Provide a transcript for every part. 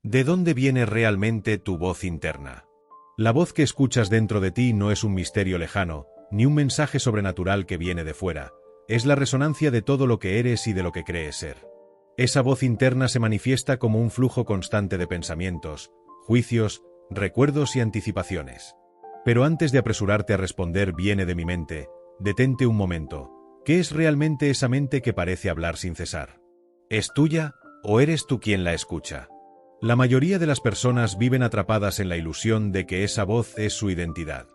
¿De dónde viene realmente tu voz interna? La voz que escuchas dentro de ti no es un misterio lejano, ni un mensaje sobrenatural que viene de fuera, es la resonancia de todo lo que eres y de lo que crees ser. Esa voz interna se manifiesta como un flujo constante de pensamientos, juicios, recuerdos y anticipaciones. Pero antes de apresurarte a responder viene de mi mente, detente un momento. ¿Qué es realmente esa mente que parece hablar sin cesar? ¿Es tuya o eres tú quien la escucha? La mayoría de las personas viven atrapadas en la ilusión de que esa voz es su identidad.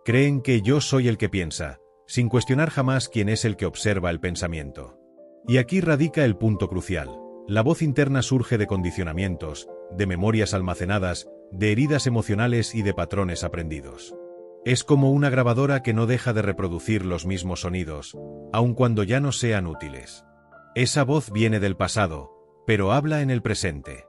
Creen que yo soy el que piensa, sin cuestionar jamás quién es el que observa el pensamiento. Y aquí radica el punto crucial. La voz interna surge de condicionamientos, de memorias almacenadas, de heridas emocionales y de patrones aprendidos. Es como una grabadora que no deja de reproducir los mismos sonidos, aun cuando ya no sean útiles. Esa voz viene del pasado, pero habla en el presente.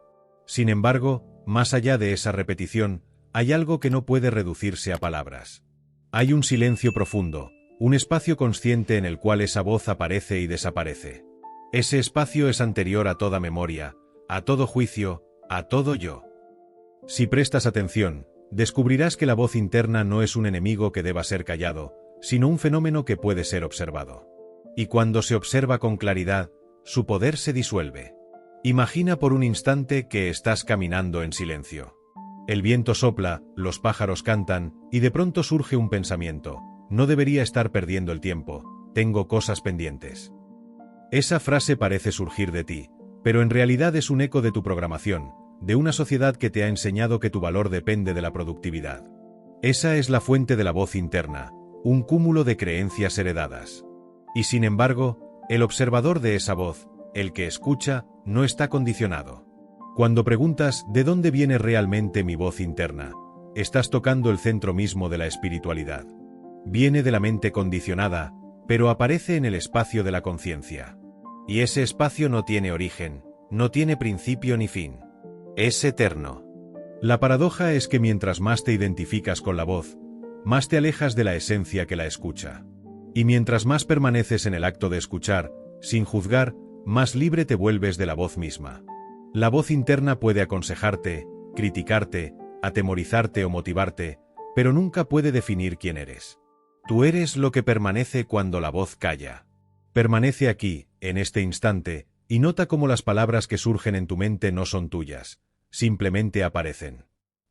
Sin embargo, más allá de esa repetición, hay algo que no puede reducirse a palabras. Hay un silencio profundo, un espacio consciente en el cual esa voz aparece y desaparece. Ese espacio es anterior a toda memoria, a todo juicio, a todo yo. Si prestas atención, descubrirás que la voz interna no es un enemigo que deba ser callado, sino un fenómeno que puede ser observado. Y cuando se observa con claridad, su poder se disuelve. Imagina por un instante que estás caminando en silencio. El viento sopla, los pájaros cantan, y de pronto surge un pensamiento. No debería estar perdiendo el tiempo, tengo cosas pendientes. Esa frase parece surgir de ti, pero en realidad es un eco de tu programación, de una sociedad que te ha enseñado que tu valor depende de la productividad. Esa es la fuente de la voz interna, un cúmulo de creencias heredadas. Y sin embargo, el observador de esa voz, el que escucha, no está condicionado. Cuando preguntas ¿de dónde viene realmente mi voz interna?, estás tocando el centro mismo de la espiritualidad. Viene de la mente condicionada, pero aparece en el espacio de la conciencia. Y ese espacio no tiene origen, no tiene principio ni fin. Es eterno. La paradoja es que mientras más te identificas con la voz, más te alejas de la esencia que la escucha. Y mientras más permaneces en el acto de escuchar, sin juzgar, más libre te vuelves de la voz misma. La voz interna puede aconsejarte, criticarte, atemorizarte o motivarte, pero nunca puede definir quién eres. Tú eres lo que permanece cuando la voz calla. Permanece aquí, en este instante, y nota cómo las palabras que surgen en tu mente no son tuyas, simplemente aparecen.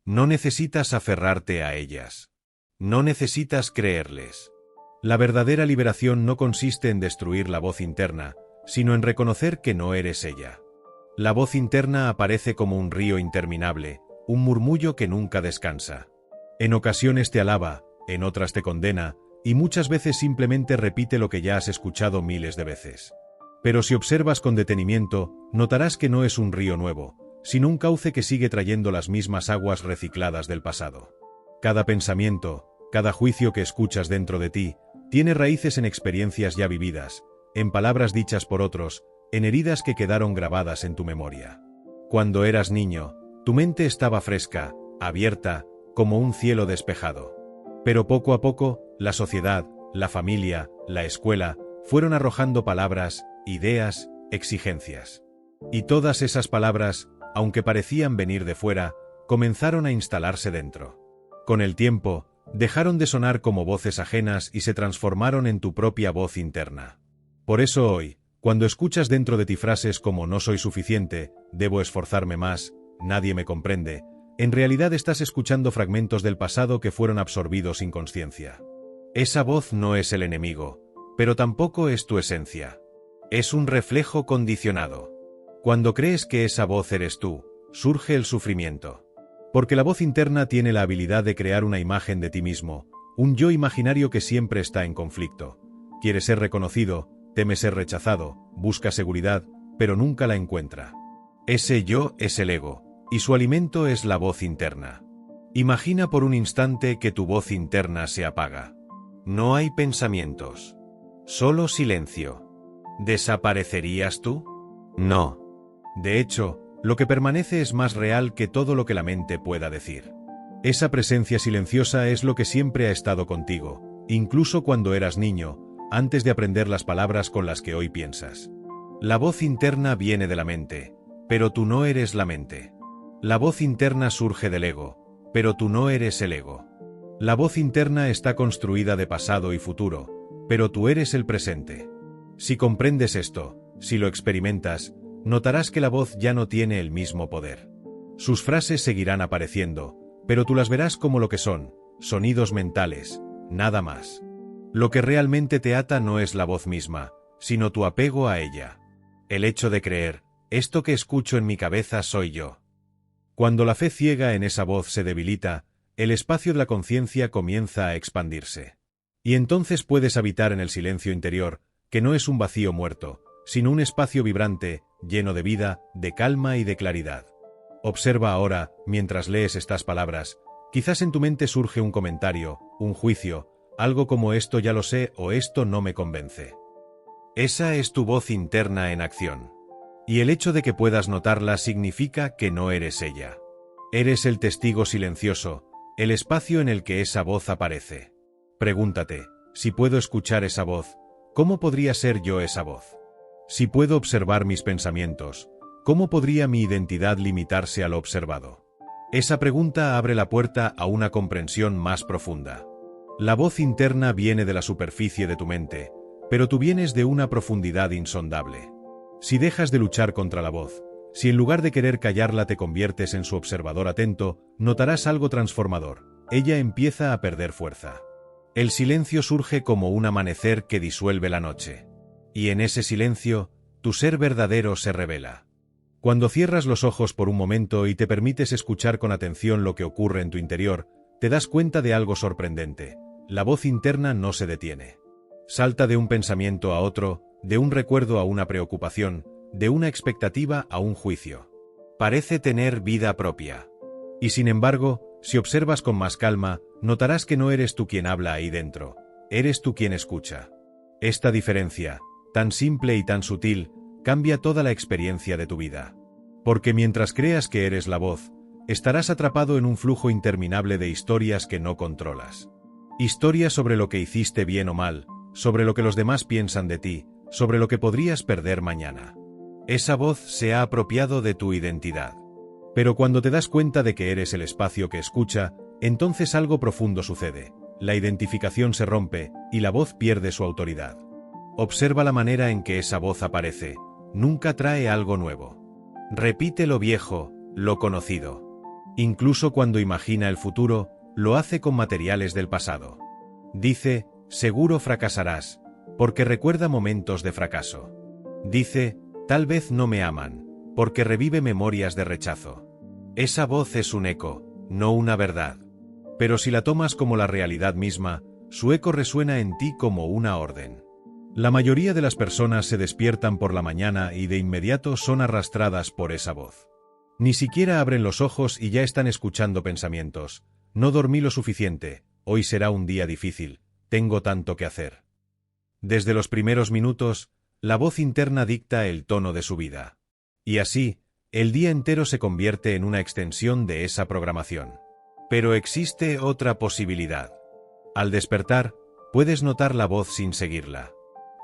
No necesitas aferrarte a ellas. No necesitas creerles. La verdadera liberación no consiste en destruir la voz interna, sino en reconocer que no eres ella. La voz interna aparece como un río interminable, un murmullo que nunca descansa. En ocasiones te alaba, en otras te condena, y muchas veces simplemente repite lo que ya has escuchado miles de veces. Pero si observas con detenimiento, notarás que no es un río nuevo, sino un cauce que sigue trayendo las mismas aguas recicladas del pasado. Cada pensamiento, cada juicio que escuchas dentro de ti, tiene raíces en experiencias ya vividas, en palabras dichas por otros, en heridas que quedaron grabadas en tu memoria. Cuando eras niño, tu mente estaba fresca, abierta, como un cielo despejado. Pero poco a poco, la sociedad, la familia, la escuela, fueron arrojando palabras, ideas, exigencias. Y todas esas palabras, aunque parecían venir de fuera, comenzaron a instalarse dentro. Con el tiempo, dejaron de sonar como voces ajenas y se transformaron en tu propia voz interna. Por eso hoy, cuando escuchas dentro de ti frases como no soy suficiente, debo esforzarme más, nadie me comprende, en realidad estás escuchando fragmentos del pasado que fueron absorbidos sin conciencia. Esa voz no es el enemigo, pero tampoco es tu esencia. Es un reflejo condicionado. Cuando crees que esa voz eres tú, surge el sufrimiento. Porque la voz interna tiene la habilidad de crear una imagen de ti mismo, un yo imaginario que siempre está en conflicto. Quiere ser reconocido, teme ser rechazado, busca seguridad, pero nunca la encuentra. Ese yo es el ego, y su alimento es la voz interna. Imagina por un instante que tu voz interna se apaga. No hay pensamientos. Solo silencio. ¿Desaparecerías tú? No. De hecho, lo que permanece es más real que todo lo que la mente pueda decir. Esa presencia silenciosa es lo que siempre ha estado contigo, incluso cuando eras niño, antes de aprender las palabras con las que hoy piensas. La voz interna viene de la mente, pero tú no eres la mente. La voz interna surge del ego, pero tú no eres el ego. La voz interna está construida de pasado y futuro, pero tú eres el presente. Si comprendes esto, si lo experimentas, notarás que la voz ya no tiene el mismo poder. Sus frases seguirán apareciendo, pero tú las verás como lo que son, sonidos mentales, nada más. Lo que realmente te ata no es la voz misma, sino tu apego a ella. El hecho de creer, esto que escucho en mi cabeza soy yo. Cuando la fe ciega en esa voz se debilita, el espacio de la conciencia comienza a expandirse. Y entonces puedes habitar en el silencio interior, que no es un vacío muerto, sino un espacio vibrante, lleno de vida, de calma y de claridad. Observa ahora, mientras lees estas palabras, quizás en tu mente surge un comentario, un juicio, algo como esto ya lo sé o esto no me convence. Esa es tu voz interna en acción. Y el hecho de que puedas notarla significa que no eres ella. Eres el testigo silencioso, el espacio en el que esa voz aparece. Pregúntate, si puedo escuchar esa voz, ¿cómo podría ser yo esa voz? Si puedo observar mis pensamientos, ¿cómo podría mi identidad limitarse a lo observado? Esa pregunta abre la puerta a una comprensión más profunda. La voz interna viene de la superficie de tu mente, pero tú vienes de una profundidad insondable. Si dejas de luchar contra la voz, si en lugar de querer callarla te conviertes en su observador atento, notarás algo transformador. Ella empieza a perder fuerza. El silencio surge como un amanecer que disuelve la noche. Y en ese silencio, tu ser verdadero se revela. Cuando cierras los ojos por un momento y te permites escuchar con atención lo que ocurre en tu interior, te das cuenta de algo sorprendente. La voz interna no se detiene. Salta de un pensamiento a otro, de un recuerdo a una preocupación, de una expectativa a un juicio. Parece tener vida propia. Y sin embargo, si observas con más calma, notarás que no eres tú quien habla ahí dentro, eres tú quien escucha. Esta diferencia, tan simple y tan sutil, cambia toda la experiencia de tu vida. Porque mientras creas que eres la voz, estarás atrapado en un flujo interminable de historias que no controlas. Historias sobre lo que hiciste bien o mal, sobre lo que los demás piensan de ti, sobre lo que podrías perder mañana. Esa voz se ha apropiado de tu identidad. Pero cuando te das cuenta de que eres el espacio que escucha, entonces algo profundo sucede. La identificación se rompe, y la voz pierde su autoridad. Observa la manera en que esa voz aparece. Nunca trae algo nuevo. Repite lo viejo, lo conocido. Incluso cuando imagina el futuro, lo hace con materiales del pasado. Dice, seguro fracasarás, porque recuerda momentos de fracaso. Dice, tal vez no me aman, porque revive memorias de rechazo. Esa voz es un eco, no una verdad. Pero si la tomas como la realidad misma, su eco resuena en ti como una orden. La mayoría de las personas se despiertan por la mañana y de inmediato son arrastradas por esa voz. Ni siquiera abren los ojos y ya están escuchando pensamientos. No dormí lo suficiente, hoy será un día difícil, tengo tanto que hacer. Desde los primeros minutos, la voz interna dicta el tono de su vida. Y así, el día entero se convierte en una extensión de esa programación. Pero existe otra posibilidad. Al despertar, puedes notar la voz sin seguirla.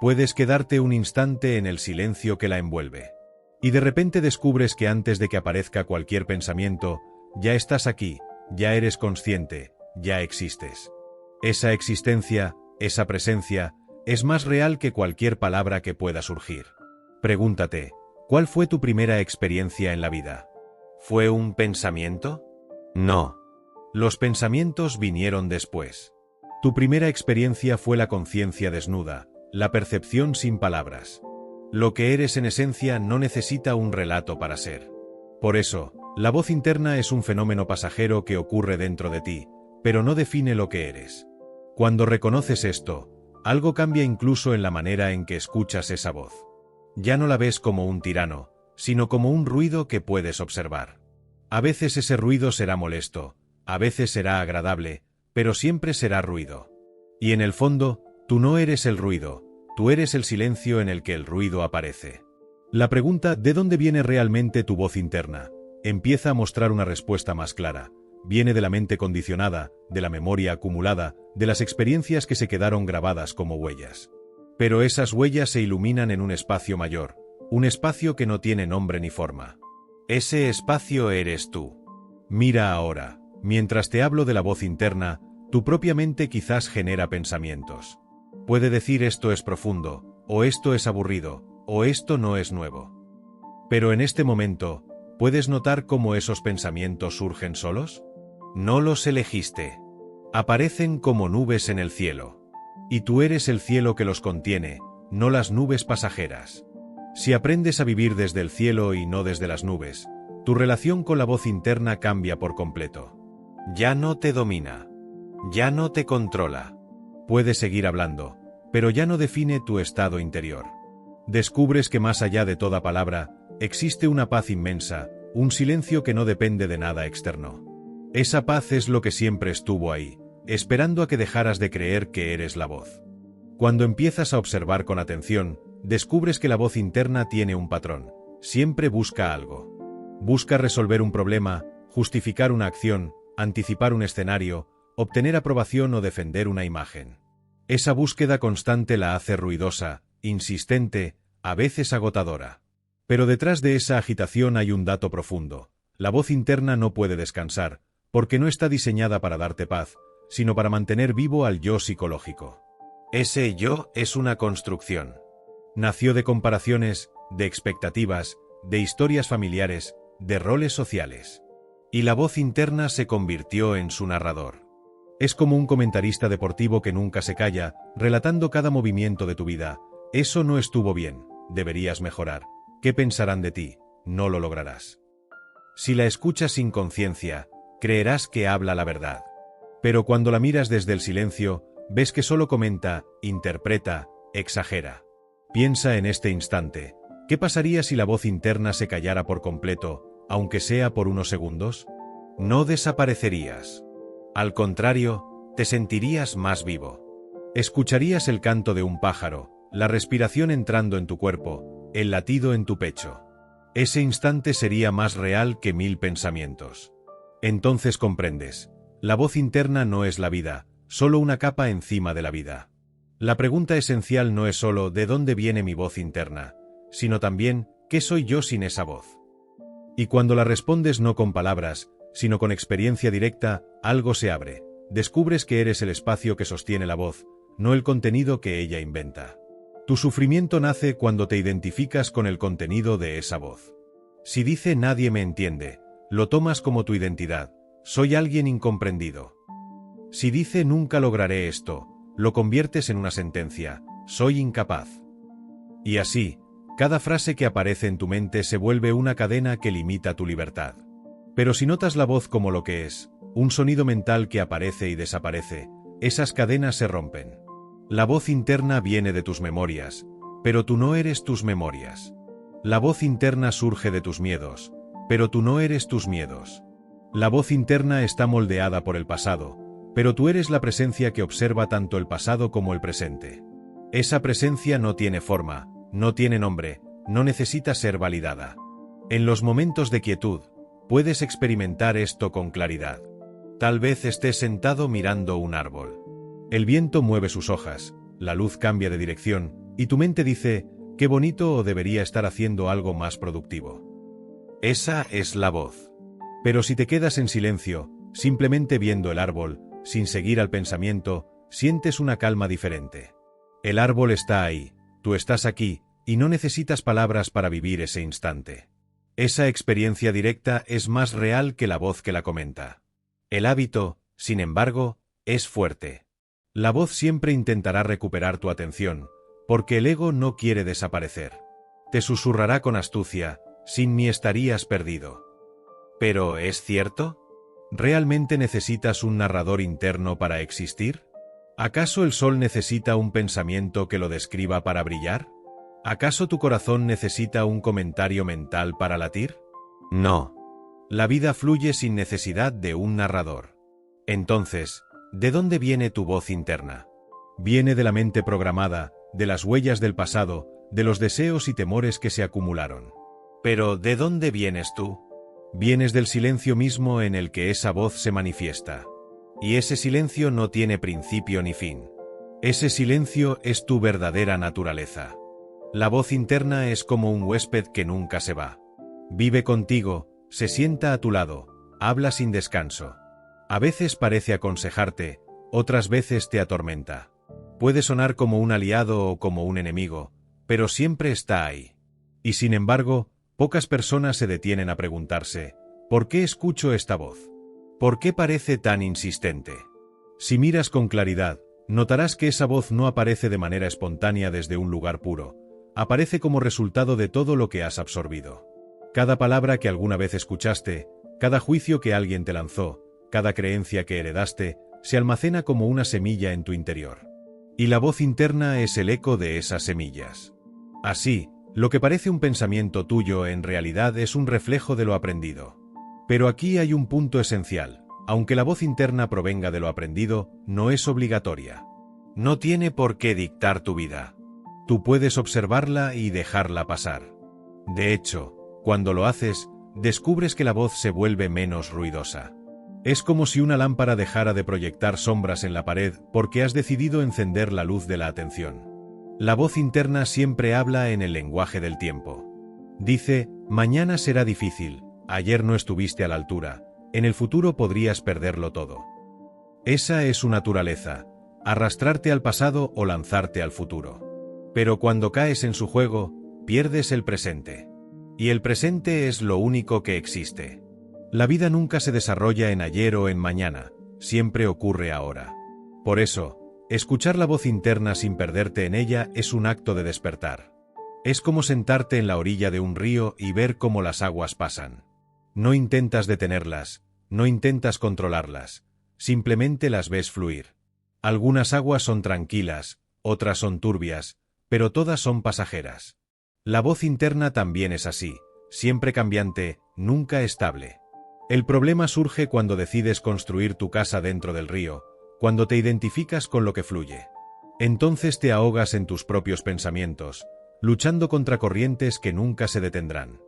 Puedes quedarte un instante en el silencio que la envuelve. Y de repente descubres que antes de que aparezca cualquier pensamiento, ya estás aquí, ya eres consciente, ya existes. Esa existencia, esa presencia, es más real que cualquier palabra que pueda surgir. Pregúntate, ¿cuál fue tu primera experiencia en la vida? ¿Fue un pensamiento? No. Los pensamientos vinieron después. Tu primera experiencia fue la conciencia desnuda, la percepción sin palabras. Lo que eres en esencia no necesita un relato para ser. Por eso, la voz interna es un fenómeno pasajero que ocurre dentro de ti, pero no define lo que eres. Cuando reconoces esto, algo cambia incluso en la manera en que escuchas esa voz. Ya no la ves como un tirano, sino como un ruido que puedes observar. A veces ese ruido será molesto, a veces será agradable, pero siempre será ruido. Y en el fondo, tú no eres el ruido, tú eres el silencio en el que el ruido aparece. La pregunta ¿de dónde viene realmente tu voz interna? Empieza a mostrar una respuesta más clara. Viene de la mente condicionada, de la memoria acumulada, de las experiencias que se quedaron grabadas como huellas. Pero esas huellas se iluminan en un espacio mayor, un espacio que no tiene nombre ni forma. Ese espacio eres tú. Mira ahora, mientras te hablo de la voz interna, tu propia mente quizás genera pensamientos. Puede decir esto es profundo, o esto es aburrido, o esto no es nuevo. Pero en este momento, ¿puedes notar cómo esos pensamientos surgen solos? No los elegiste. Aparecen como nubes en el cielo. Y tú eres el cielo que los contiene, no las nubes pasajeras. Si aprendes a vivir desde el cielo y no desde las nubes, tu relación con la voz interna cambia por completo. Ya no te domina. Ya no te controla. Puedes seguir hablando, pero ya no define tu estado interior. Descubres que más allá de toda palabra, existe una paz inmensa, un silencio que no depende de nada externo. Esa paz es lo que siempre estuvo ahí, esperando a que dejaras de creer que eres la voz. Cuando empiezas a observar con atención, descubres que la voz interna tiene un patrón. Siempre busca algo. Busca resolver un problema, justificar una acción, anticipar un escenario, obtener aprobación o defender una imagen. Esa búsqueda constante la hace ruidosa, insistente, a veces agotadora. Pero detrás de esa agitación hay un dato profundo. La voz interna no puede descansar, porque no está diseñada para darte paz, sino para mantener vivo al yo psicológico. Ese yo es una construcción. Nació de comparaciones, de expectativas, de historias familiares, de roles sociales. Y la voz interna se convirtió en su narrador. Es como un comentarista deportivo que nunca se calla, relatando cada movimiento de tu vida. Eso no estuvo bien, deberías mejorar. ¿Qué pensarán de ti? No lo lograrás. Si la escuchas sin conciencia, creerás que habla la verdad. Pero cuando la miras desde el silencio, ves que solo comenta, interpreta, exagera. Piensa en este instante, ¿qué pasaría si la voz interna se callara por completo, aunque sea por unos segundos? No desaparecerías. Al contrario, te sentirías más vivo. Escucharías el canto de un pájaro, la respiración entrando en tu cuerpo, el latido en tu pecho. Ese instante sería más real que 1000 pensamientos. Entonces comprendes, la voz interna no es la vida, solo una capa encima de la vida. La pregunta esencial no es solo ¿de dónde viene mi voz interna?, sino también ¿qué soy yo sin esa voz? Y cuando la respondes no con palabras, sino con experiencia directa, algo se abre. Descubres que eres el espacio que sostiene la voz, no el contenido que ella inventa. Tu sufrimiento nace cuando te identificas con el contenido de esa voz. Si dice nadie me entiende, lo tomas como tu identidad, soy alguien incomprendido. Si dice nunca lograré esto, lo conviertes en una sentencia, soy incapaz. Y así, cada frase que aparece en tu mente se vuelve una cadena que limita tu libertad. Pero si notas la voz como lo que es, un sonido mental que aparece y desaparece, esas cadenas se rompen. La voz interna viene de tus memorias, pero tú no eres tus memorias. La voz interna surge de tus miedos, pero tú no eres tus miedos. La voz interna está moldeada por el pasado, pero tú eres la presencia que observa tanto el pasado como el presente. Esa presencia no tiene forma, no tiene nombre, no necesita ser validada. En los momentos de quietud, puedes experimentar esto con claridad. Tal vez estés sentado mirando un árbol. El viento mueve sus hojas, la luz cambia de dirección, y tu mente dice, qué bonito o debería estar haciendo algo más productivo. Esa es la voz. Pero si te quedas en silencio, simplemente viendo el árbol, sin seguir al pensamiento, sientes una calma diferente. El árbol está ahí, tú estás aquí, y no necesitas palabras para vivir ese instante. Esa experiencia directa es más real que la voz que la comenta. El hábito, sin embargo, es fuerte. La voz siempre intentará recuperar tu atención, porque el ego no quiere desaparecer. Te susurrará con astucia, sin mí estarías perdido. ¿Pero es cierto? ¿Realmente necesitas un narrador interno para existir? ¿Acaso el sol necesita un pensamiento que lo describa para brillar? ¿Acaso tu corazón necesita un comentario mental para latir? No. La vida fluye sin necesidad de un narrador. Entonces, ¿de dónde viene tu voz interna? Viene de la mente programada, de las huellas del pasado, de los deseos y temores que se acumularon. Pero, ¿de dónde vienes tú? Vienes del silencio mismo en el que esa voz se manifiesta. Y ese silencio no tiene principio ni fin. Ese silencio es tu verdadera naturaleza. La voz interna es como un huésped que nunca se va. Vive contigo, se sienta a tu lado, habla sin descanso. A veces parece aconsejarte, otras veces te atormenta. Puede sonar como un aliado o como un enemigo, pero siempre está ahí. Y sin embargo, pocas personas se detienen a preguntarse, ¿por qué escucho esta voz? ¿Por qué parece tan insistente? Si miras con claridad, notarás que esa voz no aparece de manera espontánea desde un lugar puro, aparece como resultado de todo lo que has absorbido. Cada palabra que alguna vez escuchaste, cada juicio que alguien te lanzó, cada creencia que heredaste, se almacena como una semilla en tu interior. Y la voz interna es el eco de esas semillas. Así, lo que parece un pensamiento tuyo en realidad es un reflejo de lo aprendido. Pero aquí hay un punto esencial. Aunque la voz interna provenga de lo aprendido, no es obligatoria. No tiene por qué dictar tu vida. Tú puedes observarla y dejarla pasar. De hecho, cuando lo haces, descubres que la voz se vuelve menos ruidosa. Es como si una lámpara dejara de proyectar sombras en la pared porque has decidido encender la luz de la atención. La voz interna siempre habla en el lenguaje del tiempo. Dice, mañana será difícil, ayer no estuviste a la altura, en el futuro podrías perderlo todo. Esa es su naturaleza, arrastrarte al pasado o lanzarte al futuro. Pero cuando caes en su juego, pierdes el presente. Y el presente es lo único que existe. La vida nunca se desarrolla en ayer o en mañana, siempre ocurre ahora. Por eso, escuchar la voz interna sin perderte en ella es un acto de despertar. Es como sentarte en la orilla de un río y ver cómo las aguas pasan. No intentas detenerlas, no intentas controlarlas, simplemente las ves fluir. Algunas aguas son tranquilas, otras son turbias, pero todas son pasajeras. La voz interna también es así, siempre cambiante, nunca estable. El problema surge cuando decides construir tu casa dentro del río, cuando te identificas con lo que fluye. Entonces te ahogas en tus propios pensamientos, luchando contra corrientes que nunca se detendrán.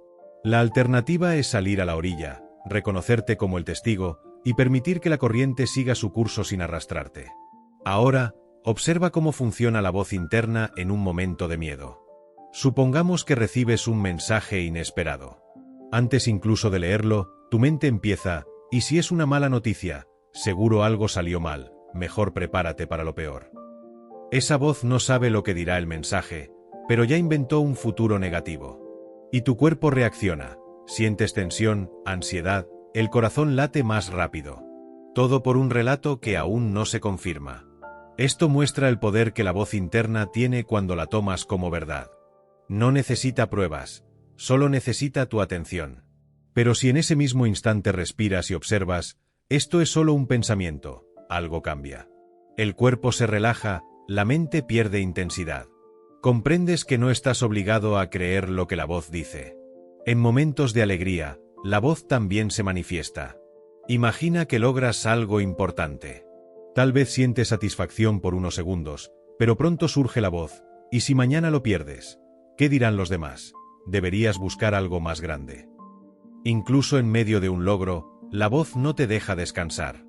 La alternativa es salir a la orilla, reconocerte como el testigo y permitir que la corriente siga su curso sin arrastrarte. Ahora, observa cómo funciona la voz interna en un momento de miedo. Supongamos que recibes un mensaje inesperado. Antes incluso de leerlo, tu mente empieza, y si es una mala noticia, seguro algo salió mal, mejor prepárate para lo peor. Esa voz no sabe lo que dirá el mensaje, pero ya inventó un futuro negativo. Y tu cuerpo reacciona, sientes tensión, ansiedad, el corazón late más rápido. Todo por un relato que aún no se confirma. Esto muestra el poder que la voz interna tiene cuando la tomas como verdad. No necesita pruebas, solo necesita tu atención. Pero si en ese mismo instante respiras y observas, esto es solo un pensamiento, algo cambia. El cuerpo se relaja, la mente pierde intensidad. Comprendes que no estás obligado a creer lo que la voz dice. En momentos de alegría, la voz también se manifiesta. Imagina que logras algo importante. Tal vez sientes satisfacción por unos segundos, pero pronto surge la voz, ¿y si mañana lo pierdes? ¿Qué dirán los demás? Deberías buscar algo más grande. Incluso en medio de un logro, la voz no te deja descansar.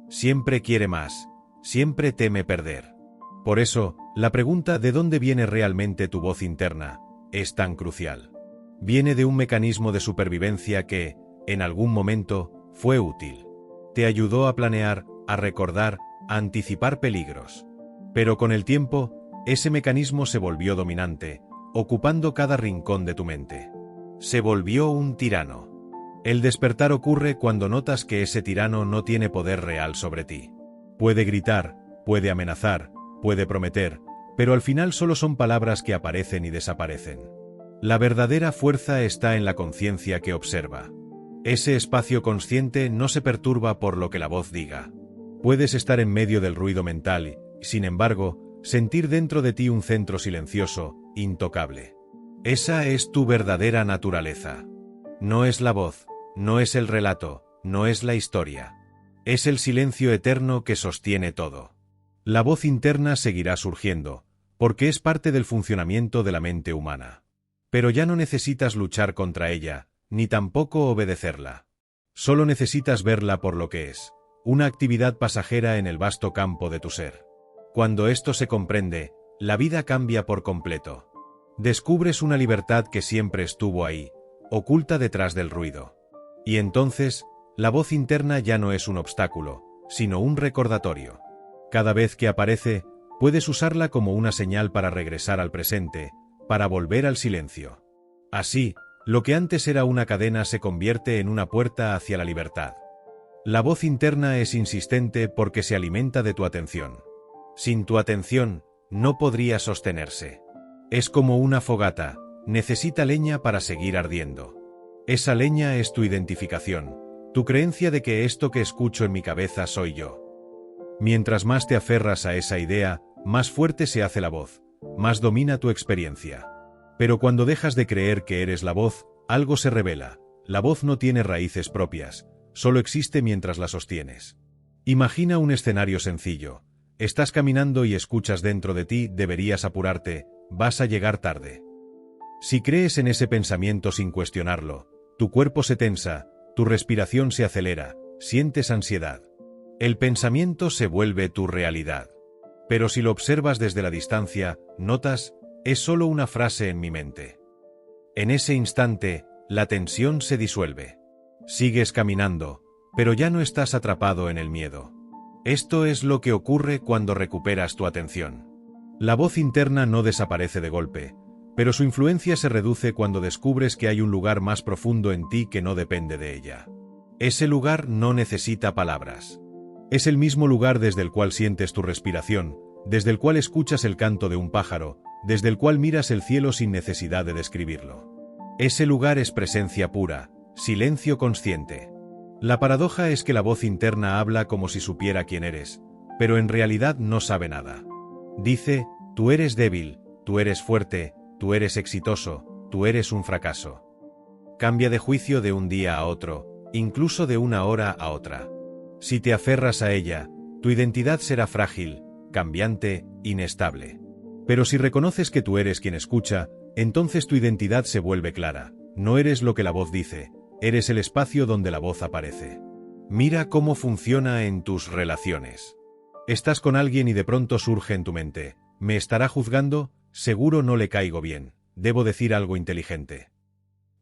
Siempre quiere más, siempre teme perder. Por eso, la pregunta ¿de dónde viene realmente tu voz interna? Es tan crucial. Viene de un mecanismo de supervivencia que, en algún momento, fue útil. Te ayudó a planear, a recordar, a anticipar peligros. Pero con el tiempo, ese mecanismo se volvió dominante, ocupando cada rincón de tu mente. Se volvió un tirano. El despertar ocurre cuando notas que ese tirano no tiene poder real sobre ti. Puede gritar, puede amenazar, puede prometer, pero al final solo son palabras que aparecen y desaparecen. La verdadera fuerza está en la conciencia que observa. Ese espacio consciente no se perturba por lo que la voz diga. Puedes estar en medio del ruido mental y, sin embargo, sentir dentro de ti un centro silencioso, intocable. Esa es tu verdadera naturaleza. No es la voz, no es el relato, no es la historia. Es el silencio eterno que sostiene todo. La voz interna seguirá surgiendo, porque es parte del funcionamiento de la mente humana. Pero ya no necesitas luchar contra ella, ni tampoco obedecerla. Solo necesitas verla por lo que es, una actividad pasajera en el vasto campo de tu ser. Cuando esto se comprende, la vida cambia por completo. Descubres una libertad que siempre estuvo ahí, oculta detrás del ruido. Y entonces, la voz interna ya no es un obstáculo, sino un recordatorio. Cada vez que aparece, puedes usarla como una señal para regresar al presente, para volver al silencio. Así, lo que antes era una cadena se convierte en una puerta hacia la libertad. La voz interna es insistente porque se alimenta de tu atención. Sin tu atención, no podría sostenerse. Es como una fogata, necesita leña para seguir ardiendo. Esa leña es tu identificación, tu creencia de que esto que escucho en mi cabeza soy yo. Mientras más te aferras a esa idea, más fuerte se hace la voz, más domina tu experiencia. Pero cuando dejas de creer que eres la voz, algo se revela. La voz no tiene raíces propias, solo existe mientras la sostienes. Imagina un escenario sencillo. Estás caminando y escuchas dentro de ti: deberías apurarte, vas a llegar tarde. Si crees en ese pensamiento sin cuestionarlo, tu cuerpo se tensa, tu respiración se acelera, sientes ansiedad. El pensamiento se vuelve tu realidad. Pero si lo observas desde la distancia, notas: es solo una frase en mi mente. En ese instante, la tensión se disuelve. Sigues caminando, pero ya no estás atrapado en el miedo. Esto es lo que ocurre cuando recuperas tu atención. La voz interna no desaparece de golpe, pero su influencia se reduce cuando descubres que hay un lugar más profundo en ti que no depende de ella. Ese lugar no necesita palabras. Es el mismo lugar desde el cual sientes tu respiración, desde el cual escuchas el canto de un pájaro, desde el cual miras el cielo sin necesidad de describirlo. Ese lugar es presencia pura, silencio consciente. La paradoja es que la voz interna habla como si supiera quién eres, pero en realidad no sabe nada. Dice: tú eres débil, tú eres fuerte, tú eres exitoso, tú eres un fracaso. Cambia de juicio de un día a otro, incluso de una hora a otra. Si te aferras a ella, tu identidad será frágil, cambiante, inestable. Pero si reconoces que tú eres quien escucha, entonces tu identidad se vuelve clara. No eres lo que la voz dice, eres el espacio donde la voz aparece. Mira cómo funciona en tus relaciones. Estás con alguien y de pronto surge en tu mente: ¿me estará juzgando? Seguro no le caigo bien, debo decir algo inteligente.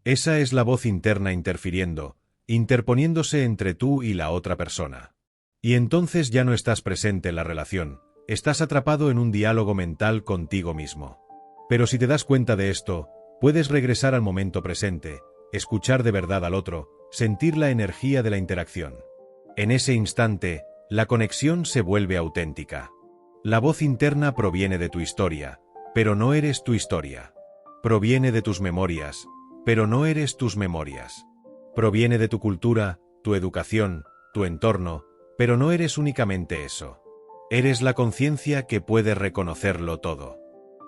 Esa es la voz interna interfiriendo, interponiéndose entre tú y la otra persona. Y entonces ya no estás presente en la relación, estás atrapado en un diálogo mental contigo mismo. Pero si te das cuenta de esto, puedes regresar al momento presente, escuchar de verdad al otro, sentir la energía de la interacción. En ese instante, la conexión se vuelve auténtica. La voz interna proviene de tu historia, pero no eres tu historia. Proviene de tus memorias, pero no eres tus memorias. Proviene de tu cultura, tu educación, tu entorno, pero no eres únicamente eso. Eres la conciencia que puede reconocerlo todo.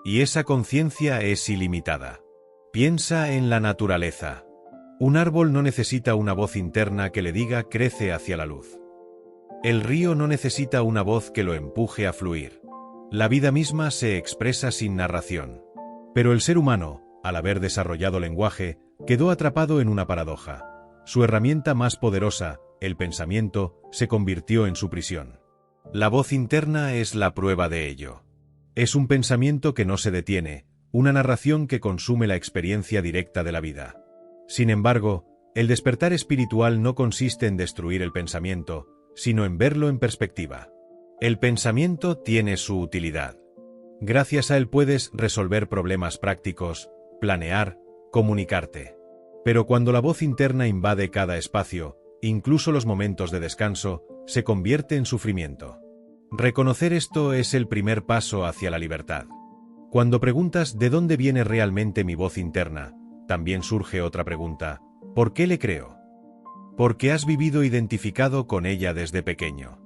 Y esa conciencia es ilimitada. Piensa en la naturaleza. Un árbol no necesita una voz interna que le diga: crece hacia la luz. El río no necesita una voz que lo empuje a fluir. La vida misma se expresa sin narración. Pero el ser humano, al haber desarrollado lenguaje, quedó atrapado en una paradoja. Su herramienta más poderosa, el pensamiento, se convirtió en su prisión. La voz interna es la prueba de ello. Es un pensamiento que no se detiene, una narración que consume la experiencia directa de la vida. Sin embargo, el despertar espiritual no consiste en destruir el pensamiento, sino en verlo en perspectiva. El pensamiento tiene su utilidad. Gracias a él puedes resolver problemas prácticos, planear, comunicarte. Pero cuando la voz interna invade cada espacio, incluso los momentos de descanso, se convierte en sufrimiento. Reconocer esto es el primer paso hacia la libertad. Cuando preguntas ¿de dónde viene realmente mi voz interna?, también surge otra pregunta: ¿por qué le creo? Porque has vivido identificado con ella desde pequeño.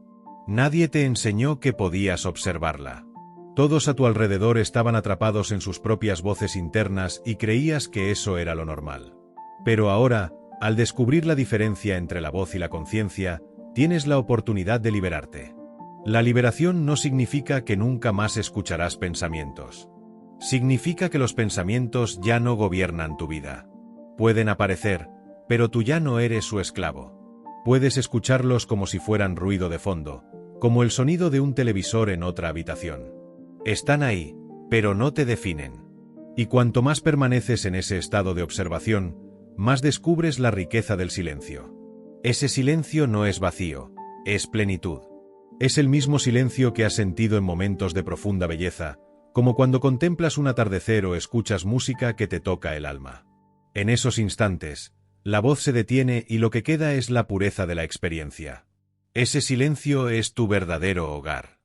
Nadie te enseñó que podías observarla. Todos a tu alrededor estaban atrapados en sus propias voces internas y creías que eso era lo normal. Pero ahora, al descubrir la diferencia entre la voz y la conciencia, tienes la oportunidad de liberarte. La liberación no significa que nunca más escucharás pensamientos. Significa que los pensamientos ya no gobiernan tu vida. Pueden aparecer, pero tú ya no eres su esclavo. Puedes escucharlos como si fueran ruido de fondo, como el sonido de un televisor en otra habitación. Están ahí, pero no te definen. Y cuanto más permaneces en ese estado de observación, más descubres la riqueza del silencio. Ese silencio no es vacío, es plenitud. Es el mismo silencio que has sentido en momentos de profunda belleza, como cuando contemplas un atardecer o escuchas música que te toca el alma. En esos instantes, la voz se detiene y lo que queda es la pureza de la experiencia. Ese silencio es tu verdadero hogar.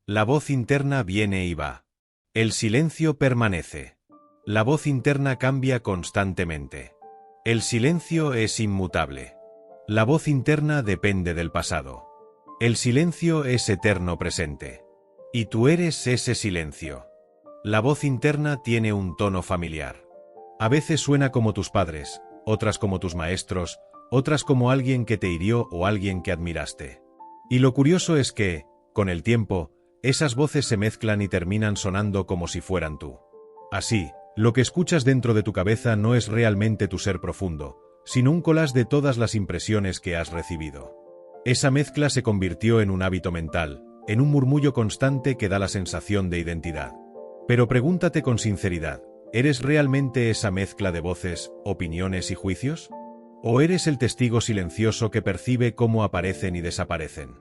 La voz interna viene y va. El silencio permanece. La voz interna cambia constantemente. El silencio es inmutable. La voz interna depende del pasado. El silencio es eterno presente. Y tú eres ese silencio. La voz interna tiene un tono familiar. A veces suena como tus padres, otras como tus maestros, otras como alguien que te hirió o alguien que admiraste. Y lo curioso es que, con el tiempo, esas voces se mezclan y terminan sonando como si fueran tú. Así, lo que escuchas dentro de tu cabeza no es realmente tu ser profundo, sino un collage de todas las impresiones que has recibido. Esa mezcla se convirtió en un hábito mental, en un murmullo constante que da la sensación de identidad. Pero pregúntate con sinceridad, ¿eres realmente esa mezcla de voces, opiniones y juicios? ¿O eres el testigo silencioso que percibe cómo aparecen y desaparecen?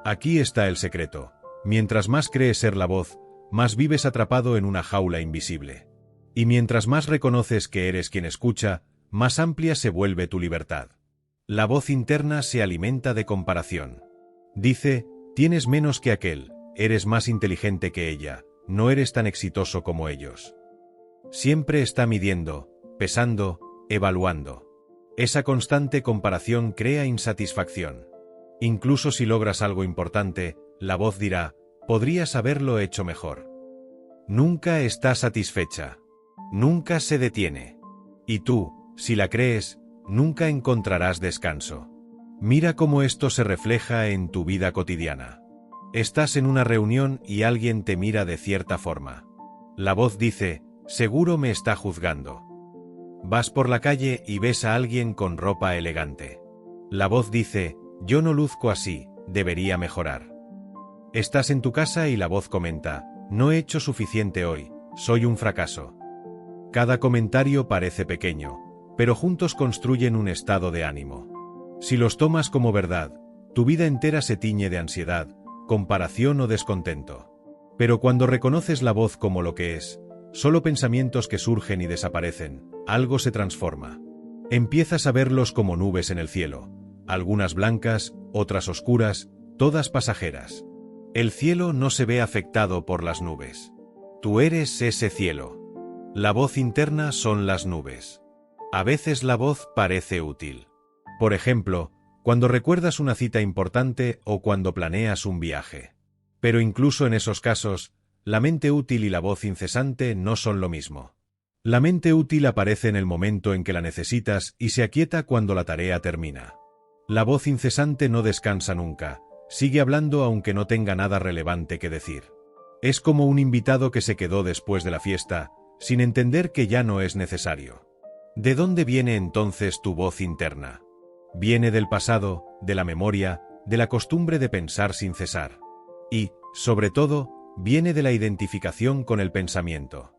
Aquí está el secreto. Mientras más crees ser la voz, más vives atrapado en una jaula invisible. Y mientras más reconoces que eres quien escucha, más amplia se vuelve tu libertad. La voz interna se alimenta de comparación. Dice, tienes menos que aquel, eres más inteligente que ella, no eres tan exitoso como ellos. Siempre está midiendo, pesando, evaluando. Esa constante comparación crea insatisfacción. Incluso si logras algo importante, la voz dirá, podrías haberlo hecho mejor. Nunca está satisfecha. Nunca se detiene. Y tú, si la crees, nunca encontrarás descanso. Mira cómo esto se refleja en tu vida cotidiana. Estás en una reunión y alguien te mira de cierta forma. La voz dice, seguro me está juzgando. Vas por la calle y ves a alguien con ropa elegante. La voz dice, yo no luzco así, debería mejorar. Estás en tu casa y la voz comenta, no he hecho suficiente hoy, soy un fracaso. Cada comentario parece pequeño, pero juntos construyen un estado de ánimo. Si los tomas como verdad, tu vida entera se tiñe de ansiedad, comparación o descontento. Pero cuando reconoces la voz como lo que es, solo pensamientos que surgen y desaparecen, algo se transforma. Empiezas a verlos como nubes en el cielo, algunas blancas, otras oscuras, todas pasajeras. El cielo no se ve afectado por las nubes. Tú eres ese cielo. La voz interna son las nubes. A veces la voz parece útil. Por ejemplo, cuando recuerdas una cita importante o cuando planeas un viaje. Pero incluso en esos casos, la mente útil y la voz incesante no son lo mismo. La mente útil aparece en el momento en que la necesitas y se aquieta cuando la tarea termina. La voz incesante no descansa nunca, sigue hablando aunque no tenga nada relevante que decir. Es como un invitado que se quedó después de la fiesta, sin entender que ya no es necesario. ¿De dónde viene entonces tu voz interna? Viene del pasado, de la memoria, de la costumbre de pensar sin cesar. Y, sobre todo, viene de la identificación con el pensamiento.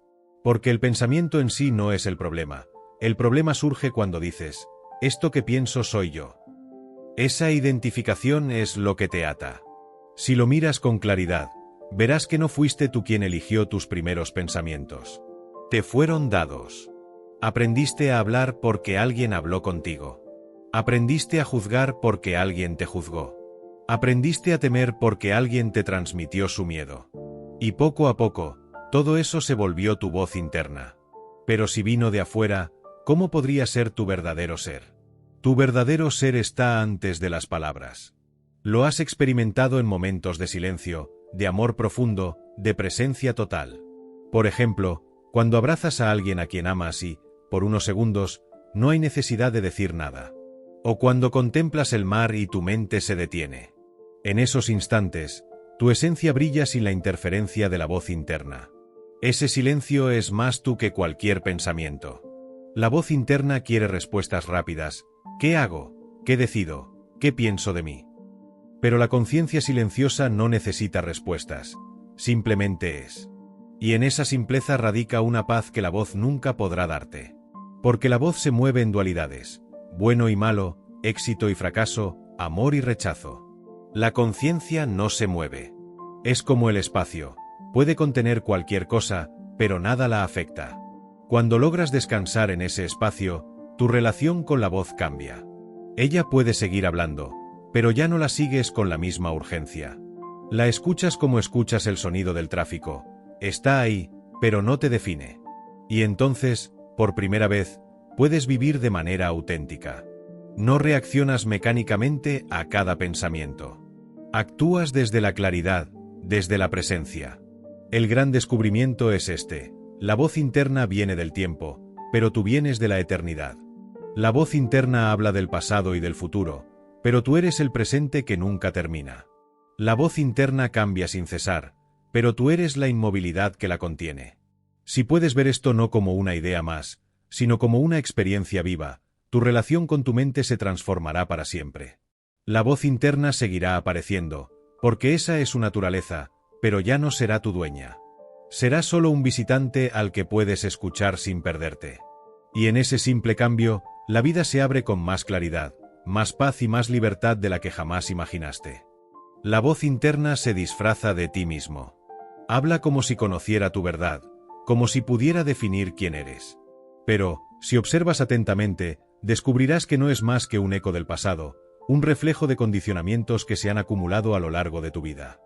Porque el pensamiento en sí no es el problema surge cuando dices, esto que pienso soy yo. Esa identificación es lo que te ata. Si lo miras con claridad, verás que no fuiste tú quien eligió tus primeros pensamientos. Te fueron dados. Aprendiste a hablar porque alguien habló contigo. Aprendiste a juzgar porque alguien te juzgó. Aprendiste a temer porque alguien te transmitió su miedo. Y poco a poco, todo eso se volvió tu voz interna. Pero si vino de afuera, ¿cómo podría ser tu verdadero ser? Tu verdadero ser está antes de las palabras. Lo has experimentado en momentos de silencio, de amor profundo, de presencia total. Por ejemplo, cuando abrazas a alguien a quien amas y, por unos segundos, no hay necesidad de decir nada. O cuando contemplas el mar y tu mente se detiene. En esos instantes, tu esencia brilla sin la interferencia de la voz interna. Ese silencio es más tú que cualquier pensamiento. La voz interna quiere respuestas rápidas. ¿Qué hago? ¿Qué decido? ¿Qué pienso de mí? Pero la conciencia silenciosa no necesita respuestas. Simplemente es. Y en esa simpleza radica una paz que la voz nunca podrá darte. Porque la voz se mueve en dualidades, bueno y malo, éxito y fracaso, amor y rechazo. La conciencia no se mueve. Es como el espacio, puede contener cualquier cosa, pero nada la afecta. Cuando logras descansar en ese espacio, tu relación con la voz cambia. Ella puede seguir hablando, pero ya no la sigues con la misma urgencia. La escuchas como escuchas el sonido del tráfico. Está ahí, pero no te define. Y entonces, por primera vez, puedes vivir de manera auténtica. No reaccionas mecánicamente a cada pensamiento. Actúas desde la claridad, desde la presencia. El gran descubrimiento es este: la voz interna viene del tiempo, pero tú vienes de la eternidad. La voz interna habla del pasado y del futuro, pero tú eres el presente que nunca termina. La voz interna cambia sin cesar, pero tú eres la inmovilidad que la contiene. Si puedes ver esto no como una idea más, sino como una experiencia viva, tu relación con tu mente se transformará para siempre. La voz interna seguirá apareciendo, porque esa es su naturaleza, pero ya no será tu dueña. Será solo un visitante al que puedes escuchar sin perderte. Y en ese simple cambio, la vida se abre con más claridad, más paz y más libertad de la que jamás imaginaste. La voz interna se disfraza de ti mismo. Habla como si conociera tu verdad, como si pudiera definir quién eres. Pero, si observas atentamente, descubrirás que no es más que un eco del pasado, un reflejo de condicionamientos que se han acumulado a lo largo de tu vida.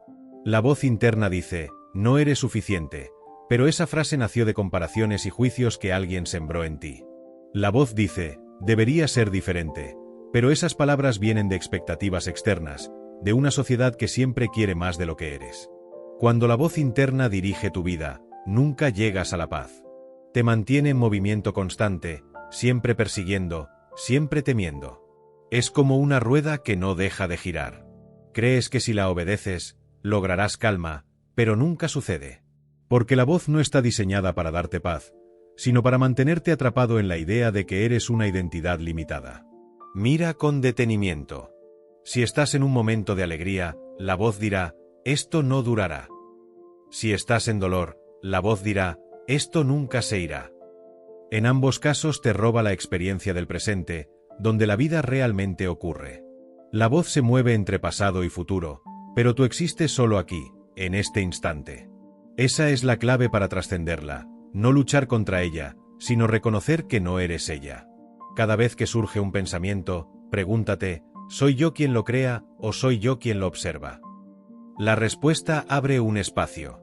La voz interna dice: no eres suficiente, pero esa frase nació de comparaciones y juicios que alguien sembró en ti. La voz dice: debería ser diferente, pero esas palabras vienen de expectativas externas, de una sociedad que siempre quiere más de lo que eres. Cuando la voz interna dirige tu vida, nunca llegas a la paz. Te mantiene en movimiento constante, siempre persiguiendo, siempre temiendo. Es como una rueda que no deja de girar. Crees que si la obedeces, lograrás calma, pero nunca sucede. Porque la voz no está diseñada para darte paz, sino para mantenerte atrapado en la idea de que eres una identidad limitada. Mira con detenimiento. Si estás en un momento de alegría, la voz dirá: esto no durará. Si estás en dolor, la voz dirá: esto nunca se irá. En ambos casos te roba la experiencia del presente, donde la vida realmente ocurre. La voz se mueve entre pasado y futuro, pero tú existes solo aquí, en este instante. Esa es la clave para trascenderla, no luchar contra ella, sino reconocer que no eres ella. Cada vez que surge un pensamiento, pregúntate: ¿soy yo quien lo crea o soy yo quien lo observa? La respuesta abre un espacio.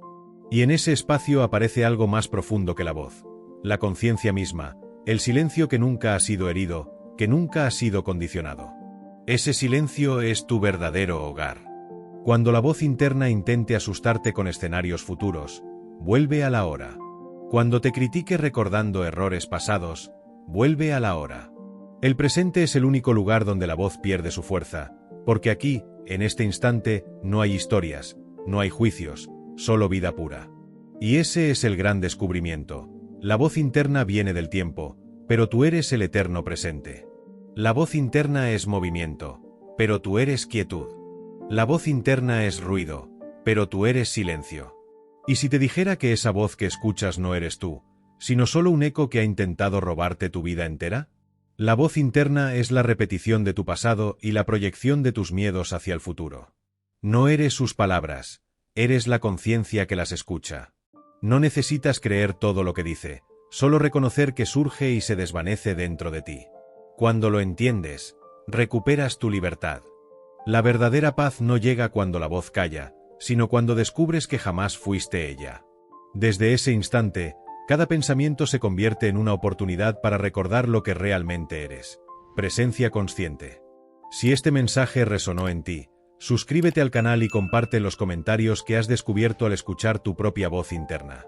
Y en ese espacio aparece algo más profundo que la voz: la conciencia misma, el silencio que nunca ha sido herido, que nunca ha sido condicionado. Ese silencio es tu verdadero hogar. Cuando la voz interna intente asustarte con escenarios futuros, vuelve a la hora. Cuando te critique recordando errores pasados, vuelve a la hora. El presente es el único lugar donde la voz pierde su fuerza, porque aquí, en este instante, no hay historias, no hay juicios, solo vida pura. Y ese es el gran descubrimiento. La voz interna viene del tiempo, pero tú eres el eterno presente. La voz interna es movimiento, pero tú eres quietud. La voz interna es ruido, pero tú eres silencio. ¿Y si te dijera que esa voz que escuchas no eres tú, sino solo un eco que ha intentado robarte tu vida entera? La voz interna es la repetición de tu pasado y la proyección de tus miedos hacia el futuro. No eres sus palabras, eres la conciencia que las escucha. No necesitas creer todo lo que dice, solo reconocer que surge y se desvanece dentro de ti. Cuando lo entiendes, recuperas tu libertad. La verdadera paz no llega cuando la voz calla, sino cuando descubres que jamás fuiste ella. Desde ese instante, cada pensamiento se convierte en una oportunidad para recordar lo que realmente eres. Presencia consciente. Si este mensaje resonó en ti, suscríbete al canal y comparte en los comentarios qué has descubierto al escuchar tu propia voz interna.